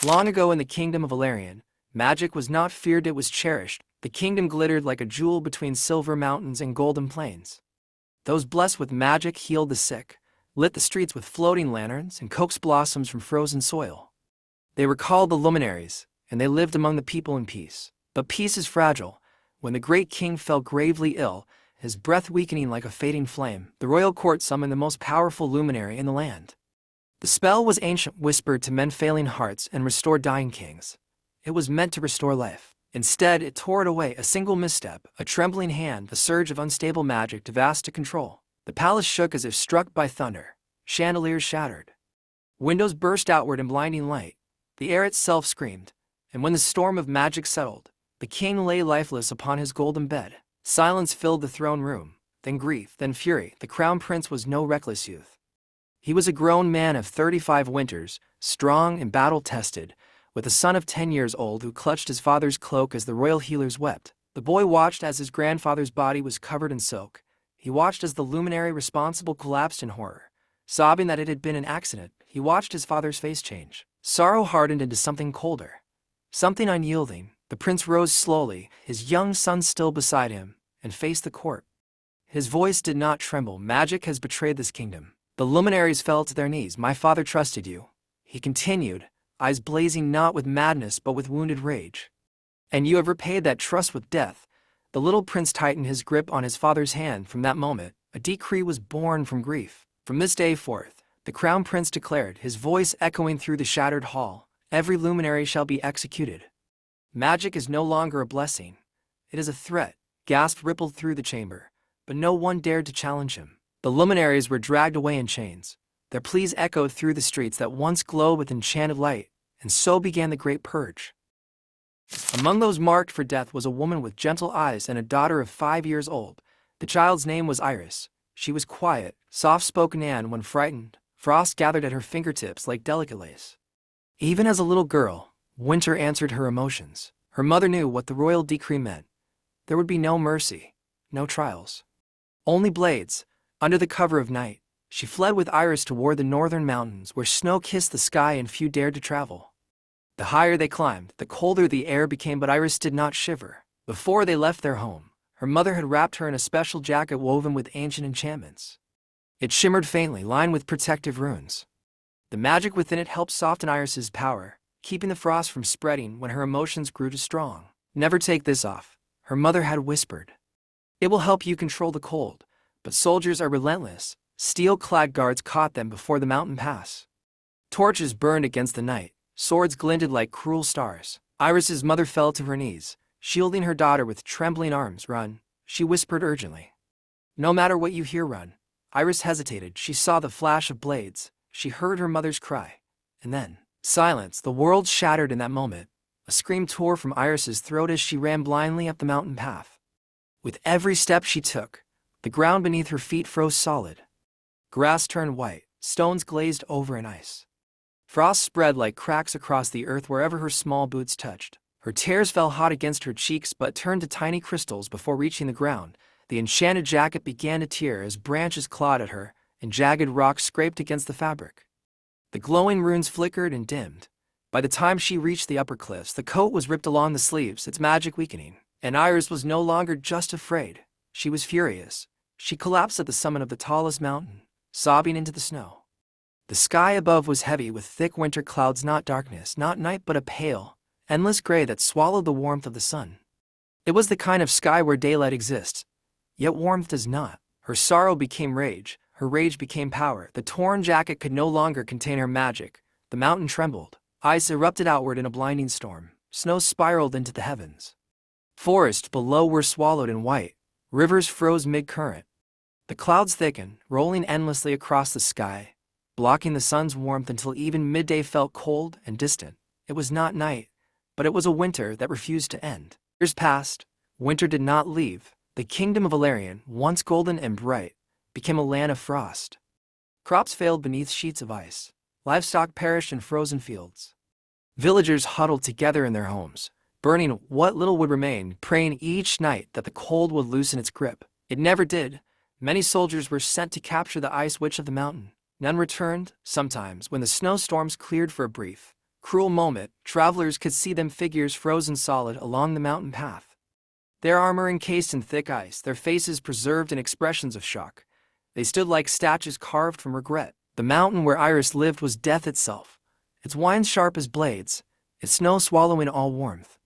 Long ago in the kingdom of Valerian, magic was not feared, it was cherished. The kingdom glittered like a jewel between silver mountains and golden plains. Those blessed with magic healed the sick, lit the streets with floating lanterns, and coaxed blossoms from frozen soil. They were called the luminaries, and they lived among the people in peace. But peace is fragile. When the great king fell gravely ill, his breath weakening like a fading flame, the royal court summoned the most powerful luminary in the land. The spell was ancient, whispered to mend failing hearts and restore dying kings. It was meant to restore life. Instead, it tore it away. A single misstep, a trembling hand, the surge of unstable magic vast to control. The palace shook as if struck by thunder. Chandeliers shattered. Windows burst outward in blinding light. The air itself screamed. And when the storm of magic settled, the king lay lifeless upon his golden bed. Silence filled the throne room. Then grief, then fury. The crown prince was no reckless youth. He was a grown man of 35 winters, strong and battle-tested, with a son of 10 years old who clutched his father's cloak as the royal healers wept. The boy watched as his grandfather's body was covered in soak. He watched as the luminary responsible collapsed in horror. Sobbing that it had been an accident, he watched his father's face change. Sorrow hardened into something colder, something unyielding. The prince rose slowly, his young son still beside him, and faced the court. His voice did not tremble. Magic has betrayed this kingdom. The luminaries fell to their knees. My father trusted you, he continued, eyes blazing not with madness but with wounded rage. And you have repaid that trust with death. The little prince tightened his grip on his father's hand. From that moment, a decree was born from grief. From this day forth, the crown prince declared, his voice echoing through the shattered hall, every luminary shall be executed. Magic is no longer a blessing. It is a threat. Gasp rippled through the chamber, but no one dared to challenge him. The luminaries were dragged away in chains. Their pleas echoed through the streets that once glowed with enchanted light, and so began the Great Purge. Among those marked for death was a woman with gentle eyes and a daughter of 5 years old. The child's name was Iris. She was quiet, soft-spoken, and when frightened, frost gathered at her fingertips like delicate lace. Even as a little girl, winter answered her emotions. Her mother knew what the royal decree meant. There would be no mercy, no trials. Only blades. Under the cover of night, she fled with Iris toward the northern mountains where snow kissed the sky and few dared to travel. The higher they climbed, the colder the air became, but Iris did not shiver. Before they left their home, her mother had wrapped her in a special jacket woven with ancient enchantments. It shimmered faintly, lined with protective runes. The magic within it helped soften Iris's power, keeping the frost from spreading when her emotions grew too strong. Never take this off, her mother had whispered. It will help you control the cold. But soldiers are relentless. Steel-clad guards caught them before the mountain pass. Torches burned against the night. Swords glinted like cruel stars. Iris's mother fell to her knees, shielding her daughter with trembling arms. Run, she whispered urgently. No matter what you hear, run. Iris hesitated. She saw the flash of blades. She heard her mother's cry. And then, silence. The world shattered in that moment. A scream tore from Iris's throat as she ran blindly up the mountain path. With every step she took, the ground beneath her feet froze solid. Grass turned white, stones glazed over in ice. Frost spread like cracks across the earth wherever her small boots touched. Her tears fell hot against her cheeks but turned to tiny crystals before reaching the ground. The enchanted jacket began to tear as branches clawed at her, and jagged rocks scraped against the fabric. The glowing runes flickered and dimmed. By the time she reached the upper cliffs, the coat was ripped along the sleeves, its magic weakening. And Iris was no longer just afraid. She was furious. She collapsed at the summit of the tallest mountain, sobbing into the snow. The sky above was heavy with thick winter clouds, not darkness, not night, but a pale, endless gray that swallowed the warmth of the sun. It was the kind of sky where daylight exists, yet warmth does not. Her sorrow became rage, her rage became power. The torn jacket could no longer contain her magic. The mountain trembled. Ice erupted outward in a blinding storm. Snow spiraled into the heavens. Forests below were swallowed in white. Rivers froze mid-current. The clouds thickened, rolling endlessly across the sky, blocking the sun's warmth until even midday felt cold and distant. It was not night, but it was a winter that refused to end. Years passed. Winter did not leave. The kingdom of Valerian, once golden and bright, became a land of frost. Crops failed beneath sheets of ice. Livestock perished in frozen fields. Villagers huddled together in their homes, burning what little would remain, praying each night that the cold would loosen its grip. It never did. Many soldiers were sent to capture the ice witch of the mountain. None returned. Sometimes, when the snowstorms cleared for a brief, Cruel moment, travelers could see them figures frozen solid along the mountain path. Their armor encased in thick ice, their faces preserved in expressions of shock. They stood like statues carved from regret. The mountain where Iris lived was death itself, its winds sharp as blades, its snow swallowing all warmth.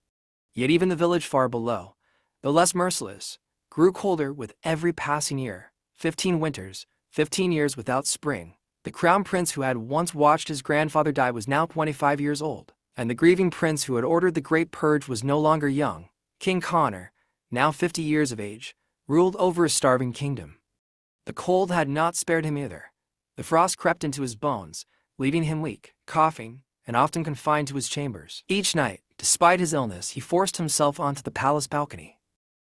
Yet even the village far below, though less merciless, grew colder with every passing year. 15 winters, 15 years without spring. The crown prince who had once watched his grandfather die was now 25 years old, and the grieving prince who had ordered the great purge was no longer young. King Connor, now 50 years of age, ruled over a starving kingdom. The cold had not spared him either. The frost crept into his bones, leaving him weak, coughing, and often confined to his chambers. Each night, despite his illness, he forced himself onto the palace balcony.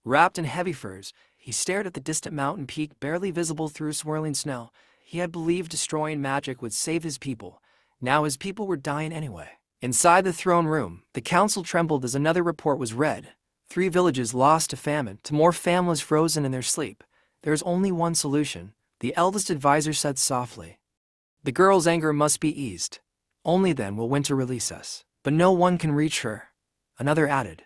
Wrapped in heavy furs, he stared at the distant mountain peak barely visible through swirling snow. He had believed destroying magic would save his people. Now his people were dying anyway. Inside the throne room, the council trembled as another report was read. 3 villages lost to famine, to more families frozen in their sleep. There is only one solution, the eldest advisor said softly. The girl's anger must be eased. Only then will winter release us. But no one can reach her, another added.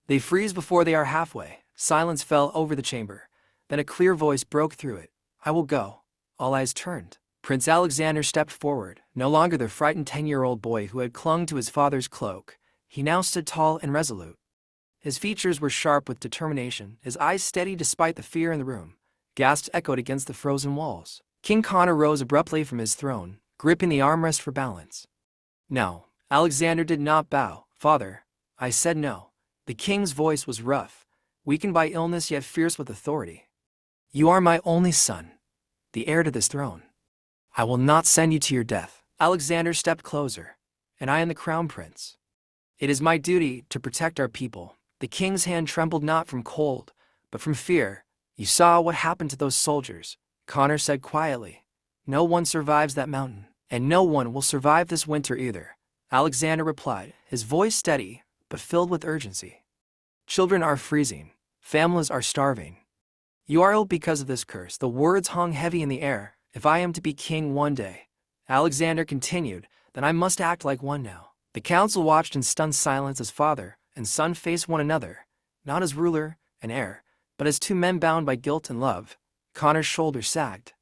They freeze before they are halfway. Silence fell over the chamber. Then a clear voice broke through it. I will go. All eyes turned. Prince Alexander stepped forward, no longer the frightened 10-year-old boy who had clung to his father's cloak. He now stood tall and resolute. His features were sharp with determination, his eyes steady despite the fear in the room. Gasps echoed against the frozen walls. King Connor rose abruptly from his throne, gripping the armrest for balance. No, Alexander did not bow. Father, I said no. The king's voice was rough, weakened by illness yet fierce with authority. You are my only son, the heir to this throne. I will not send you to your death. Alexander stepped closer. And I am the crown prince. It is my duty to protect our people. The king's hand trembled not from cold, but from fear. You saw what happened to those soldiers, Connor said quietly. No one survives that mountain, and no one will survive this winter either. Alexander replied, his voice steady, but filled with urgency. Children are freezing. Families are starving. You are ill because of this curse. The words hung heavy in the air. If I am to be king one day, Alexander continued, then I must act like one now. The council watched in stunned silence as father and son faced one another, not as ruler and heir, but as 2 men bound by guilt and love. Connor's shoulders sagged.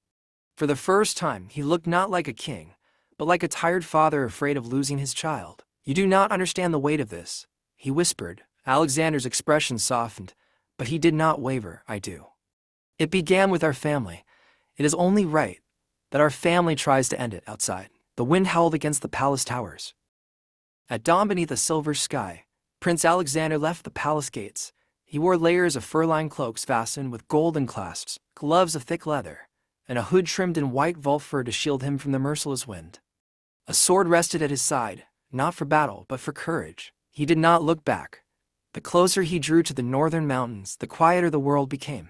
For the first time, he looked not like a king, but like a tired father afraid of losing his child. You do not understand the weight of this, he whispered. Alexander's expression softened, but he did not waver. I do. It began with our family. It is only right that our family tries to end it outside. The wind howled against the palace towers. At dawn beneath a silver sky, Prince Alexander left the palace gates. He wore layers of fur-lined cloaks fastened with golden clasps, gloves of thick leather, and a hood trimmed in white wolf fur to shield him from the merciless wind. A sword rested at his side, not for battle, but for courage. He did not look back. The closer he drew to the northern mountains, the quieter the world became.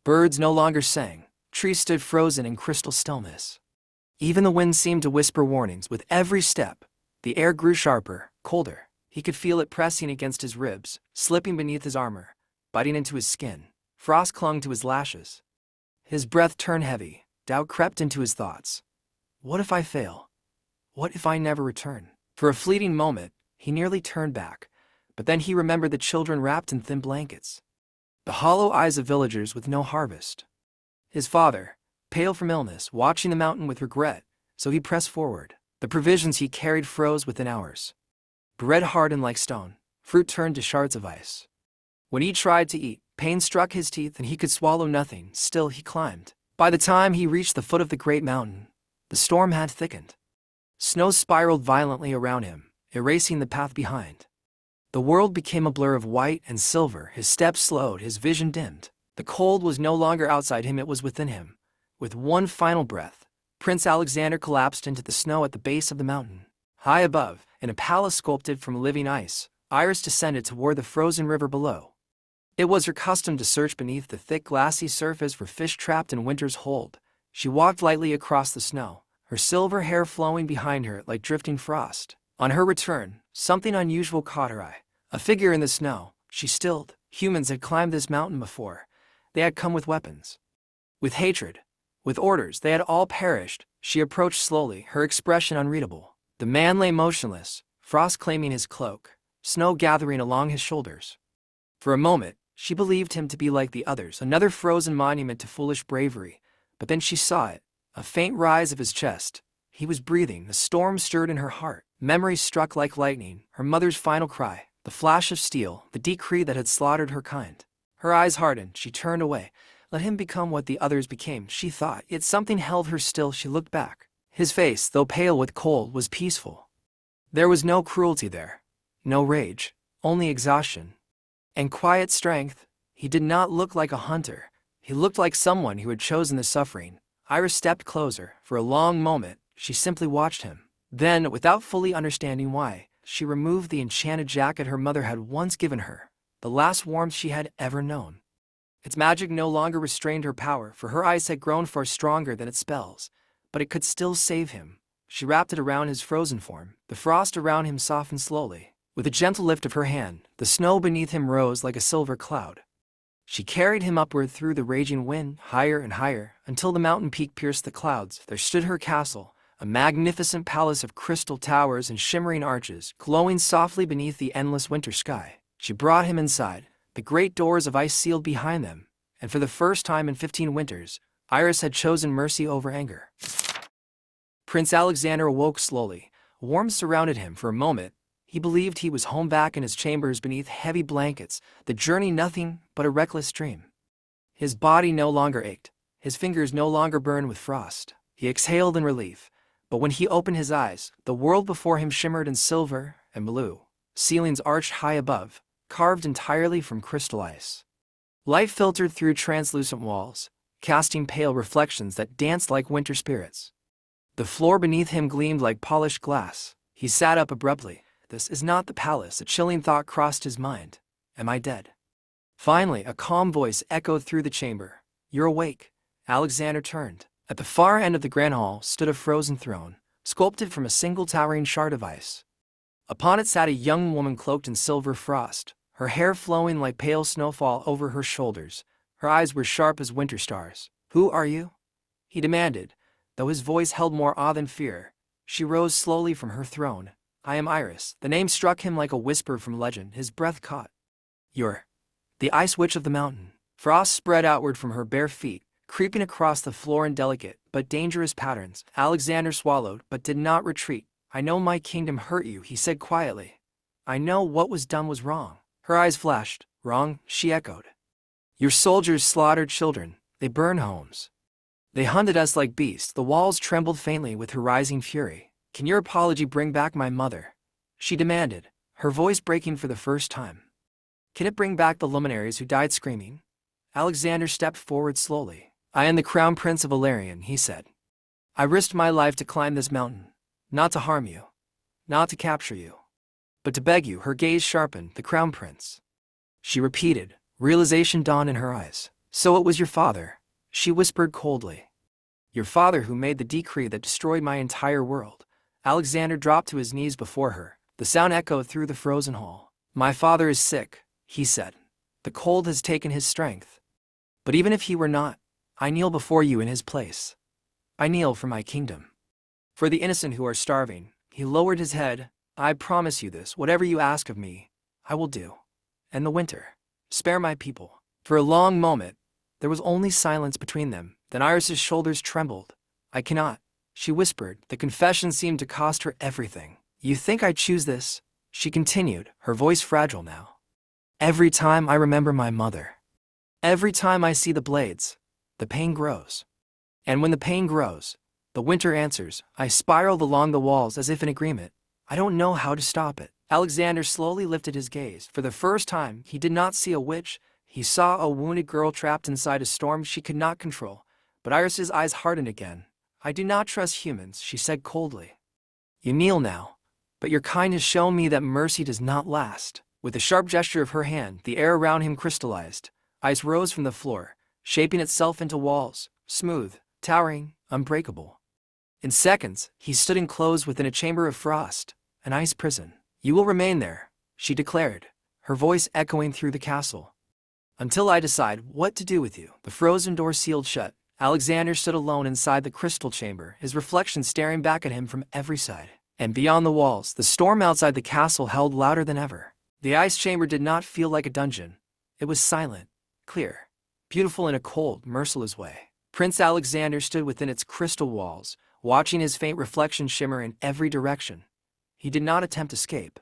Birds no longer sang. Trees stood frozen in crystal stillness. Even the wind seemed to whisper warnings with every step. The air grew sharper, colder. He could feel it pressing against his ribs, slipping beneath his armor, biting into his skin. Frost clung to his lashes. His breath turned heavy. Doubt crept into his thoughts. What if I fail? What if I never return? For a fleeting moment, he nearly turned back, but then he remembered the children wrapped in thin blankets. The hollow eyes of villagers with no harvest. His father, pale from illness, watching the mountain with regret, so he pressed forward. The provisions he carried froze within hours. Bread hardened like stone, fruit turned to shards of ice. When he tried to eat, pain struck his teeth and he could swallow nothing. Still he climbed. By the time he reached the foot of the great mountain, the storm had thickened. Snow spiraled violently around him, erasing the path behind. The world became a blur of white and silver. His steps slowed, his vision dimmed. The cold was no longer outside him, it was within him. With one final breath, Prince Alexander collapsed into the snow at the base of the mountain. High above, in a palace sculpted from living ice, Iris descended toward the frozen river below. It was her custom to search beneath the thick glassy surface for fish trapped in winter's hold. She walked lightly across the snow, her silver hair flowing behind her like drifting frost. On her return, something unusual caught her eye. A figure in the snow. She stilled. Humans had climbed this mountain before. They had come with weapons, with hatred, with orders. They had all perished. She approached slowly, her expression unreadable. The man lay motionless, frost claiming his cloak, snow gathering along his shoulders. For a moment, she believed him to be like the others, another frozen monument to foolish bravery, but then she saw it, a faint rise of his chest. He was breathing, a storm stirred in her heart. Memories struck like lightning, her mother's final cry, the flash of steel, the decree that had slaughtered her kind. Her eyes hardened, she turned away. Let him become what the others became, she thought, yet something held her still. She looked back. His face, though pale with cold, was peaceful. There was no cruelty there, no rage, only exhaustion. And quiet strength. He did not look like a hunter. He looked like someone who had chosen the suffering. Iris stepped closer. For a long moment, she simply watched him. Then, without fully understanding why, she removed the enchanted jacket her mother had once given her, the last warmth she had ever known. Its magic no longer restrained her power, for her ice had grown far stronger than its spells, but it could still save him. She wrapped it around his frozen form. The frost around him softened slowly. With a gentle lift of her hand, the snow beneath him rose like a silver cloud. She carried him upward through the raging wind, higher and higher, until the mountain peak pierced the clouds. There stood her castle, a magnificent palace of crystal towers and shimmering arches, glowing softly beneath the endless winter sky. She brought him inside, the great doors of ice sealed behind them, and for the first time in 15 winters, Iris had chosen mercy over anger. Prince Alexander awoke slowly. Warmth surrounded him. For a moment, he believed he was home, back in his chambers beneath heavy blankets, the journey nothing but a reckless dream. His body no longer ached, his fingers no longer burned with frost. He exhaled in relief, but when he opened his eyes, the world before him shimmered in silver and blue. Ceilings arched high above, carved entirely from crystal ice. Light filtered through translucent walls, casting pale reflections that danced like winter spirits. The floor beneath him gleamed like polished glass. He sat up abruptly. This is not the palace. A chilling thought crossed his mind. Am I dead? Finally, a calm voice echoed through the chamber. You're awake. Alexander turned. At the far end of the grand hall stood a frozen throne, sculpted from a single towering shard of ice. Upon it sat a young woman cloaked in silver frost, her hair flowing like pale snowfall over her shoulders. Her eyes were sharp as winter stars. Who are you? He demanded, though his voice held more awe than fear. She rose slowly from her throne. I am Iris. The name struck him like a whisper from legend. His breath caught. You're the ice witch of the mountain. Frost spread outward from her bare feet, creeping across the floor in delicate but dangerous patterns. Alexander swallowed, but did not retreat. I know my kingdom hurt you, he said quietly. I know what was done was wrong. Her eyes flashed. Wrong, she echoed. Your soldiers slaughtered children. They burned homes. They hunted us like beasts. The walls trembled faintly with her rising fury. Can your apology bring back my mother? She demanded, her voice breaking for the first time. Can it bring back the luminaries who died screaming? Alexander stepped forward slowly. I am the crown prince of Valerian, he said. I risked my life to climb this mountain, not to harm you, not to capture you, but to beg you. Her gaze sharpened. The crown prince. She repeated, realization dawned in her eyes. So it was your father, she whispered coldly. Your father who made the decree that destroyed my entire world. Alexander dropped to his knees before her. The sound echoed through the frozen hall. My father is sick, he said. The cold has taken his strength. But even if he were not, I kneel before you in his place. I kneel for my kingdom. For the innocent who are starving. He lowered his head. I promise you this, whatever you ask of me, I will do. And the winter. Spare my people. For a long moment, there was only silence between them. Then Iris's shoulders trembled. I cannot, she whispered. The confession seemed to cost her everything. You think I choose this? She continued, her voice fragile now. Every time I remember my mother. Every time I see the blades, the pain grows. And when the pain grows, the winter answers. I spiraled along the walls as if in agreement. I don't know how to stop it. Alexander slowly lifted his gaze. For the first time, he did not see a witch. He saw a wounded girl trapped inside a storm she could not control. But Iris's eyes hardened again. I do not trust humans, she said coldly. You kneel now, but your kind has shown me that mercy does not last. With a sharp gesture of her hand, the air around him crystallized. Ice rose from the floor, shaping itself into walls, smooth, towering, unbreakable. In seconds, he stood enclosed within a chamber of frost, an ice prison. You will remain there, she declared, her voice echoing through the castle. Until I decide what to do with you. The frozen door sealed shut. Alexander stood alone inside the crystal chamber, his reflection staring back at him from every side. And beyond the walls, the storm outside the castle howled louder than ever. The ice chamber did not feel like a dungeon. It was silent, clear, beautiful in a cold, merciless way. Prince Alexander stood within its crystal walls, watching his faint reflection shimmer in every direction. He did not attempt escape.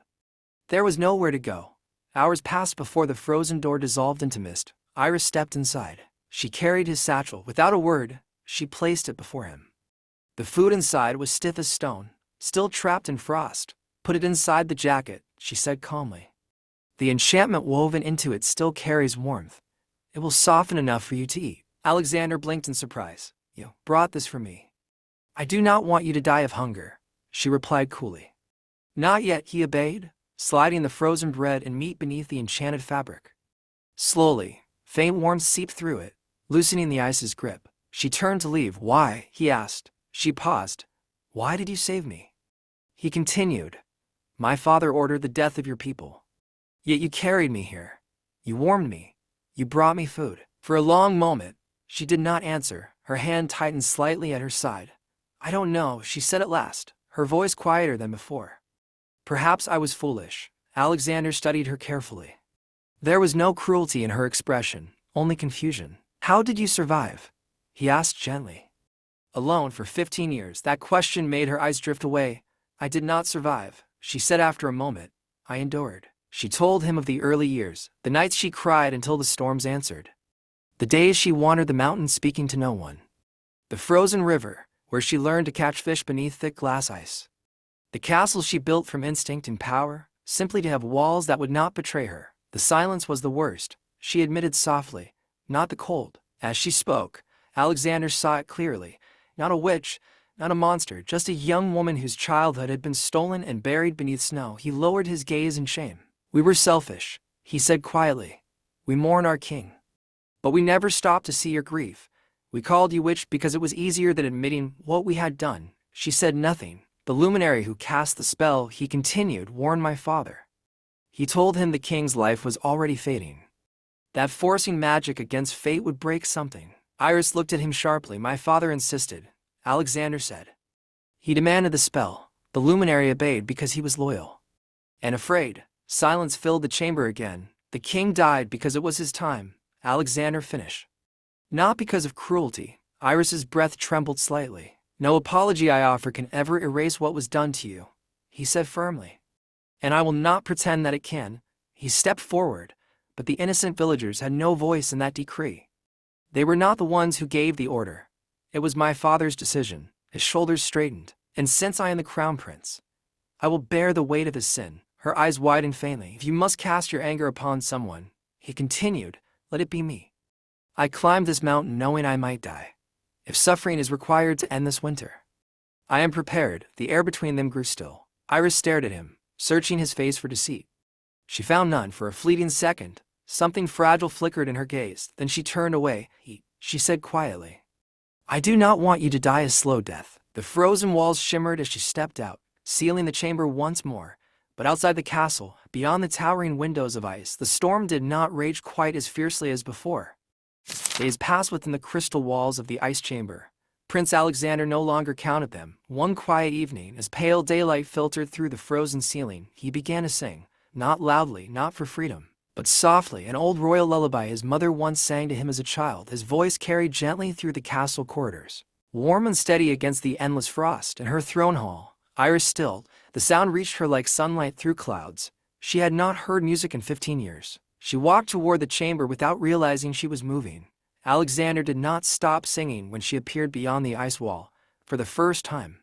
There was nowhere to go. Hours passed before the frozen door dissolved into mist. Iris stepped inside. She carried his satchel. Without a word, she placed it before him. The food inside was stiff as stone, still trapped in frost. Put it inside the jacket, she said calmly. The enchantment woven into it still carries warmth. It will soften enough for you to eat. Alexander blinked in surprise. You brought this for me. I do not want you to die of hunger, she replied coolly. Not yet, he obeyed, sliding the frozen bread and meat beneath the enchanted fabric. Slowly, faint warmth seeped through it, loosening the ice's grip. She turned to leave. Why? He asked. She paused. Why did you save me? He continued. My father ordered the death of your people. Yet you carried me here. You warmed me. You brought me food. For a long moment, she did not answer. Her hand tightened slightly at her side. I don't know, she said at last, her voice quieter than before. Perhaps I was foolish. Alexander studied her carefully. There was no cruelty in her expression, only confusion. How did you survive? He asked gently. Alone for 15 years, that question made her eyes drift away. I did not survive, she said after a moment. I endured. She told him of the early years, the nights she cried until the storms answered. The days she wandered the mountains speaking to no one. The frozen river, where she learned to catch fish beneath thick glass ice. The castle she built from instinct and power, simply to have walls that would not betray her. The silence was the worst, she admitted softly, not the cold. As she spoke, Alexander saw it clearly. Not a witch, not a monster, just a young woman whose childhood had been stolen and buried beneath snow. He lowered his gaze in shame. We were selfish, he said quietly. We mourn our king. But we never stopped to see your grief. We called you witch because it was easier than admitting what we had done. She said nothing. The luminary who cast the spell, he continued, warned my father. He told him the king's life was already fading. That forcing magic against fate would break something. Iris looked at him sharply. My father insisted, Alexander said. He demanded the spell. The luminary obeyed because he was loyal. And afraid, silence filled the chamber again. The king died because it was his time. Alexander finished. Not because of cruelty. Iris's breath trembled slightly. No apology I offer can ever erase what was done to you, he said firmly. And I will not pretend that it can. He stepped forward, but the innocent villagers had no voice in that decree. They were not the ones who gave the order. It was my father's decision. His shoulders straightened. And since I am the crown prince, I will bear the weight of his sin. Her eyes widened faintly. If you must cast your anger upon someone, he continued, let it be me. I climbed this mountain knowing I might die. If suffering is required to end this winter, I am prepared. The air between them grew still. Iris stared at him, searching his face for deceit. She found none. For a fleeting second, something fragile flickered in her gaze. Then she turned away. She said quietly, I do not want you to die a slow death. The frozen walls shimmered as she stepped out, sealing the chamber once more. But outside the castle, beyond the towering windows of ice, the storm did not rage quite as fiercely as before. Days passed within the crystal walls of the ice chamber. Prince Alexander no longer counted them. One quiet evening, as pale daylight filtered through the frozen ceiling, he began to sing, not loudly, not for freedom, but softly, an old royal lullaby his mother once sang to him as a child. His voice carried gently through the castle corridors, warm and steady against the endless frost. In her throne hall, Iris stilled. The sound reached her like sunlight through clouds. She had not heard music in 15 years. She walked toward the chamber without realizing she was moving. Alexander did not stop singing when she appeared beyond the ice wall, for the first time.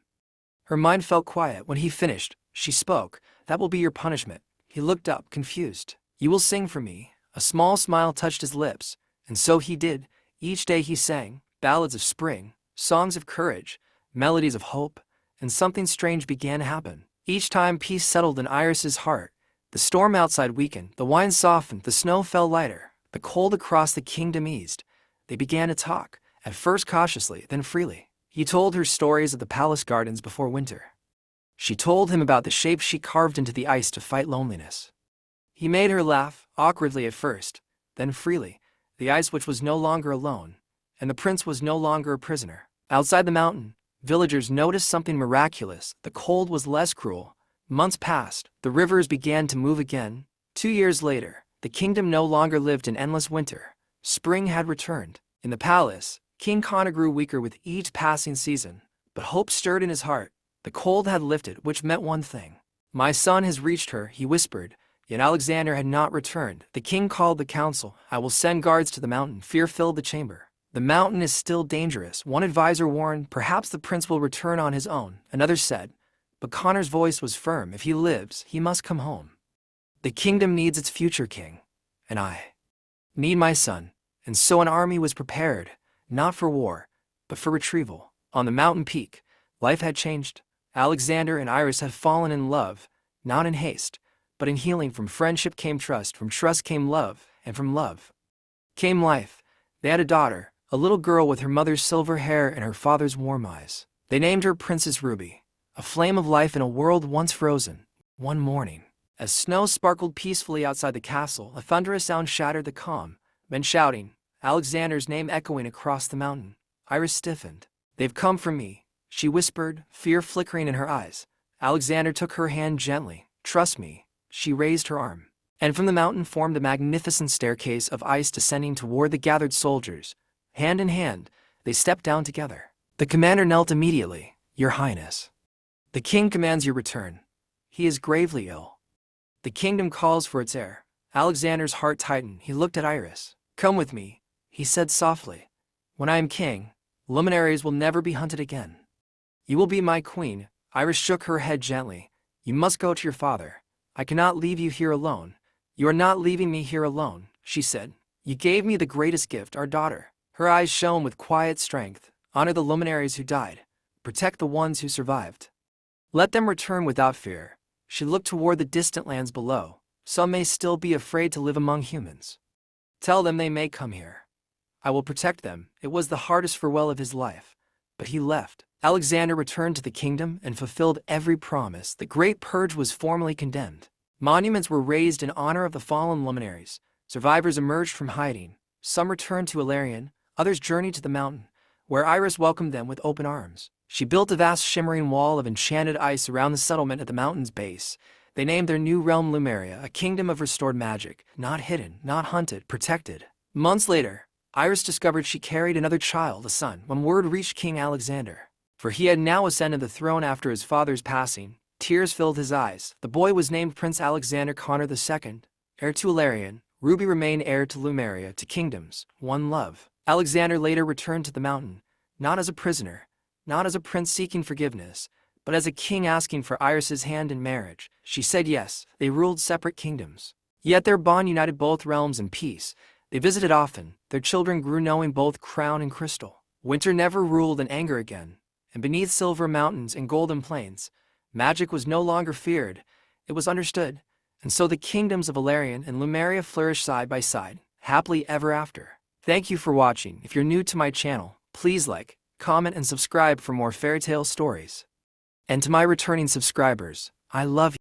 Her mind felt quiet. When he finished, she spoke. That will be your punishment. He looked up, confused. You will sing for me. A small smile touched his lips, and so he did. Each day he sang, ballads of spring, songs of courage, melodies of hope, and something strange began to happen. Each time peace settled in Iris's heart. The storm outside weakened, the wine softened, the snow fell lighter, the cold across the kingdom eased. They began to talk, at first cautiously, then freely. He told her stories of the palace gardens before winter. She told him about the shapes she carved into the ice to fight loneliness. He made her laugh, awkwardly at first, then freely. The ice which was no longer alone, and the prince was no longer a prisoner. Outside the mountain, Villagers noticed something miraculous. The cold was less cruel. Months passed. The rivers began to move again. 2 years later, the kingdom no longer lived in endless winter. Spring had returned. In the palace, King Connor grew weaker with each passing season, but hope stirred in his heart. The cold had lifted, which meant one thing. "My son has reached her," he whispered. Yet Alexander had not returned. The king called the council. "I will send guards to the mountain." Fear filled the chamber. "The mountain is still dangerous," one advisor warned. "Perhaps the prince will return on his own," another said. But Connor's voice was firm. "If he lives, he must come home. The kingdom needs its future king, and I need my son." And so an army was prepared, not for war, but for retrieval. On the mountain peak, life had changed. Alexander and Iris had fallen in love, not in haste, but in healing. From friendship came trust, from trust came love, and from love came life. They had a daughter, a little girl with her mother's silver hair and her father's warm eyes. They named her Princess Ruby, a flame of life in a world once frozen. One morning, as snow sparkled peacefully outside the castle, a thunderous sound shattered the calm. Men shouting, Alexander's name echoing across the mountain. Iris stiffened. "They've come for me," she whispered, fear flickering in her eyes. Alexander took her hand gently. "Trust me." She raised her arm, and from the mountain formed a magnificent staircase of ice descending toward the gathered soldiers. Hand in hand, they stepped down together. The commander knelt immediately. "Your Highness, the king commands your return. He is gravely ill. The kingdom calls for its heir." Alexander's heart tightened. He looked at Iris. "Come with me," he said softly. "When I am king, luminaries will never be hunted again. You will be my queen." Iris shook her head gently. "You must go to your father. I cannot leave you here alone." "You are not leaving me here alone," she said. "You gave me the greatest gift, our daughter." Her eyes shone with quiet strength. "Honor the luminaries who died. Protect the ones who survived. Let them return without fear." She looked toward the distant lands below. "Some may still be afraid to live among humans. Tell them they may come here. I will protect them." It was the hardest farewell of his life, but he left. Alexander returned to the kingdom and fulfilled every promise. The Great Purge was formally condemned. Monuments were raised in honor of the fallen luminaries. Survivors emerged from hiding. Some returned to Illyrian, others journeyed to the mountain, where Iris welcomed them with open arms. She built a vast shimmering wall of enchanted ice around the settlement at the mountain's base. They named their new realm Lumeria, a kingdom of restored magic, not hidden, not hunted, protected. Months later, Iris discovered she carried another child, a son, when word reached King Alexander. For he had now ascended the throne after his father's passing. Tears filled his eyes. The boy was named Prince Alexander Connor II, heir to Illyrian. Ruby remained heir to Lumeria, to kingdoms, one love. Alexander later returned to the mountain, not as a prisoner, not as a prince seeking forgiveness, but as a king asking for Iris's hand in marriage. She said yes. They ruled separate kingdoms, yet their bond united both realms in peace. They visited often. Their children grew knowing both crown and crystal. Winter never ruled in anger again, and beneath silver mountains and golden plains, magic was no longer feared, it was understood. And so the kingdoms of Illyrian and Lumeria flourished side by side, happily ever after. Thank you for watching. If you're new to my channel, please like, comment, and subscribe for more fairy tale stories. And to my returning subscribers, I love you.